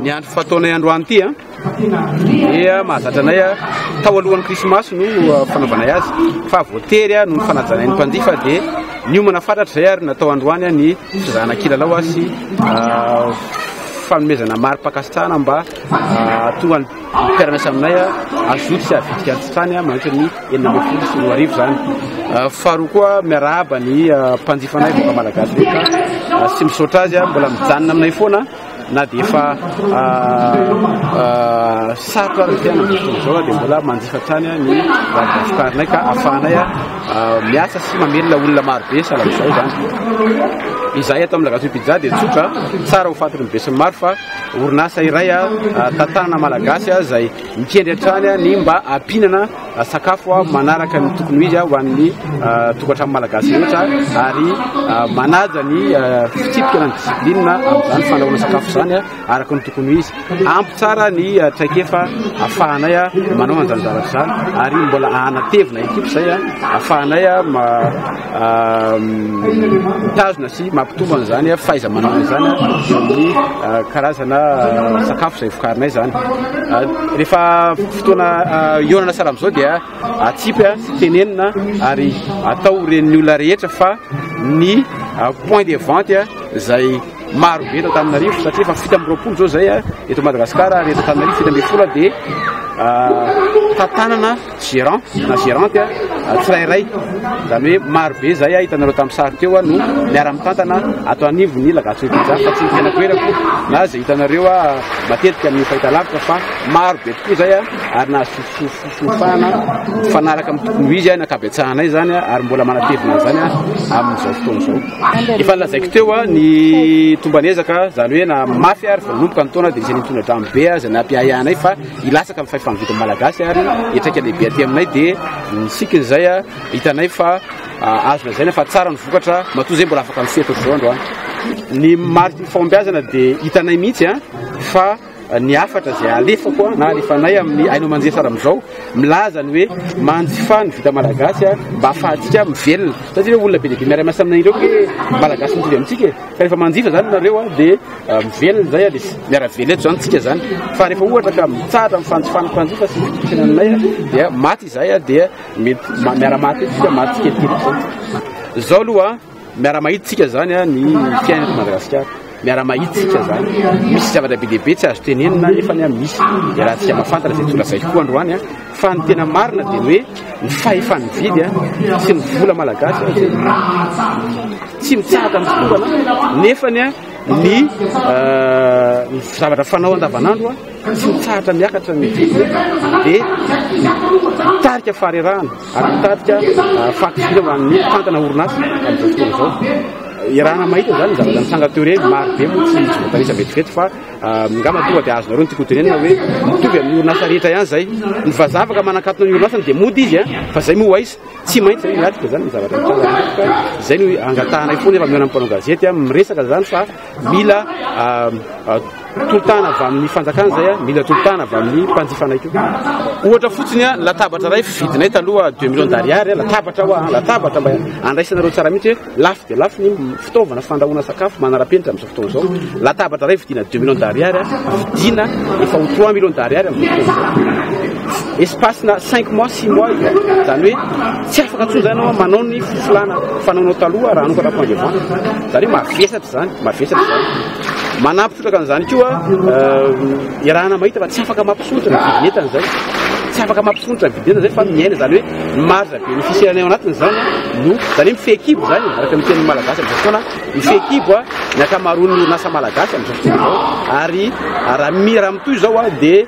ny andro fataonay androany ity dia mahazatra anay tao alohan'ny krismasy no fanaovanay azy fa voatery no fanajanainy mpanjifa dia niomana fantatra zay ary natao androany ny fizahana kilalao sy fanomezana mari-pakasitrahana mba tonga ny mpiara-miasa aminay azoty sy avitika antsitrany manahitra ny 9 sy 10 zany. Faharoa koa miarahaba ny mpanjifanay boka malagasy rehetra sy misaotra azy mbola mijanona aminay foana na dia efa sarotra ary tena zao dia mbola manjifa trany ny vokarinay ka ahafahanay miasa sy mamelona olona marobe sahala amin'izao zany. Izay atao amin'ny Lagasoy Pizza dia tsotra tsara ho fantatry ny be sy ny maro fa orinasa iray tantanana malagasy izay mikendry hatrany ny mba ampinana sakafo manaraka ny tokony izy ho an'ny tokantrano malagasy rehetra ary manaja ny fitsipika ny disiplinina amin'izany fandrahoana sakafo zany araka ny tokony izy. Ampy tsara ny traikefa ahafahanay manao an'izany zavatra zany ary mbola anatevina ekipa zay ahafahanay mitazona sy mampitombo an'izany faiza manao an'izany ny karazana sakafo zay vokarinay zany. Rehefa fotoana ionana sara amin'izao dia atsipy sy tenenina ary atao ren'ny olona rehetra fa ny point de vente zay maro be eto Antananarivo satria efa 7 zao zay eto Madagasikara ary eto Antananarivo 7 dia tantanana gérant na gérante tsirairay zany hoe maro be zay hitanareo tamin'ny sary teo no miara-mitantana ato anivon'ny Lagasoy Pizza fa tsy tena toerako na zay hitanareo matetika amin'ny fahitalavitra fa maro be tokoa zay ary nasofana fanaraka amin'ny tokony izy nakabetsahanay zany ary mbola manatevina zany amin'izao fotoana zao. Efa lazaiko teo ny tombanezaka zany hoe na mafy ary fa nomboka ny taona dia isany mitondra dramo be zay nampiahiahanay fa ilasaka amin'ny fahefa-mividin'ny malagasy ary etraika lehibe aty aminay dia nisikiny zay hitanay fa azona zay fa tsara ny vokatra matoa zay mbola afaka mifeto zao androany. Ny marika fahombiazana dia hitanay mihitsy fa ny afatra zay alefako na alefanay amin'ny ainao manjery sara amin'izao milaza ny hoe manjifa ny vita malagasy mba ahafahantsika mivelona satria olona be dia be miara-miasa aminay ireo hoe malagasy mitovy amintsika fa rehefa manjifa zany nareo dia mivelona zay dia miara-velona eto zany tsika zany fa rehefa ohatra ka mitsahatra mifanjifana mpanjifa sy mitokana aminay dia maty izay dia miara-maty tsika maty kelikely zany. Zao aloha miara-mahitsika zany ny fiainana Madagasikara miara-mahitsika zany misy zavatra be lehibe tsy azo tenenina efa ny misy dia raha tsika mahafantatra zay tolazay koa androany fa ny tena marina dia hoe ny fahefa ny vidy sy ny vola malagasy tsy mitsahatra mitokana nefany ny zavatra fanao andavanandro tsy mitsahatra miakatra ny vidy dia mitarika faharerahana ary mitarika fakisina ho an'ny tantana orinasa amin'izao fotoana zao. Irana mahita zany zavatra nisanga teo reny maro be moa tsy voatanisa vetivety fa ngamba tonga dia azonareo ny tikotenenina hoe mitovy amin'ny orinasa rehetra ihany zay ny vazavaka manakatona ny orinasany dia mody izy fa zay moa aiza tsy maintsy zay miatrika zany ny zavatra fa zay no angatahanay foana efa miona am'mpanao gazety miresaka zany fa mila tolotana avy amin'ny fanjakana zay mila tolotana avy amin'ny mpanjifanay keo. Ohatra fotsiny latabatra ray vidinay taloha 2 millions d'ariary latabatra latabatra mba andraisanareo tsara mihitsy hoe lafo dia lafo ny fitaovana fandrahoana sakafo manara-penitra amin'izao fotoana zao. Latabatra ray vidina 2 millions d'ariary vidina efa ho 3 millions d'ariary amin'izao fotoana zao. Espace-na 5 mois 6 mois zany hoe tsy afaka tsony zany anao manao ny fofilana fanaonao taloha raha anokatra point de vente zany hoe mavesatra zany manampy fotraka an'izany koa irahana mahita fa tsy afaka mampisotra ny vidinetana zay tsy afaka mampisotra ny vidinetana zay fa miaina zany hoe marge bénéficiaire ao anatiny zany no zany hoe mifekibo zany araka ny teny malagasy amin'izao fotoana mifekibo ny akamaroan'ny orinasa malagasy amin'izao fotoana zao ary raha mitoy zao dia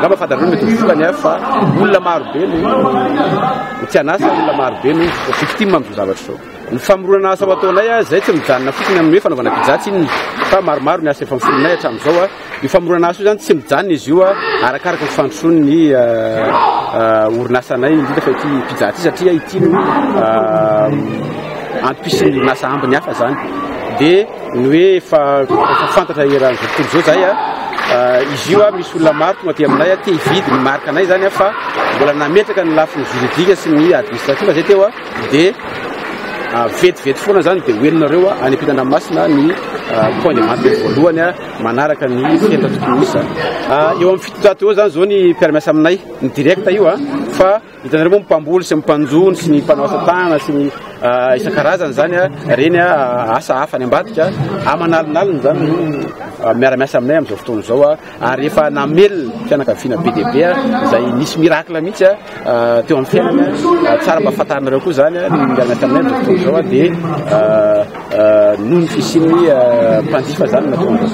ngamba fantareo mety mifokany fa olona maro be no tsy anasa olona maro be no victime amin'izao zavatra zao. Ny famorona asa ataonay zay tsy mijanona fotsiny amin'ny hoe fanaovana pizza tsy inona fa maromaro ny asa efa miforonay hatramin'izao io famorona asa io zany tsy mijanona izy io arakaraka ny fandrosoan'ny orinasanay indrindra fa ity pizza ty satria ity no antopisiny orinasa ambiny hafa zany dia ny hoe efa fantatra eran'izao tontolo zao zay izy io misy olona maro tonga aty aminay te hividy ny marika anay zany fa mbola nametraka ny lafiny juridika sy ny administrativa zay teo dia vetivety foana zany dia hoelinareo any ampitan-dranomasina ny point de vente voalohany manaraka ny fienta tokonisa. Eo amin'ny fitotato eo zany zao ny permesa aminay ny directa io fa hitanareo moa mipamboly sy mipanjony sy ny mpanao asa tanana sy ny isan-karazany zany reny asa hafa any ambadika amanalinaliny zany no miara-miasa aminay amin'izao fotoana zao ary efa namelona fianakaviana BDB izay nisy miracle mihitsy teo amin'ny fiainana tsara mba fantarinareo koa zany ny miara-miasa aminay amin'izao fotoana zao dia noho ny fisian'ny mpanjifa zany natonga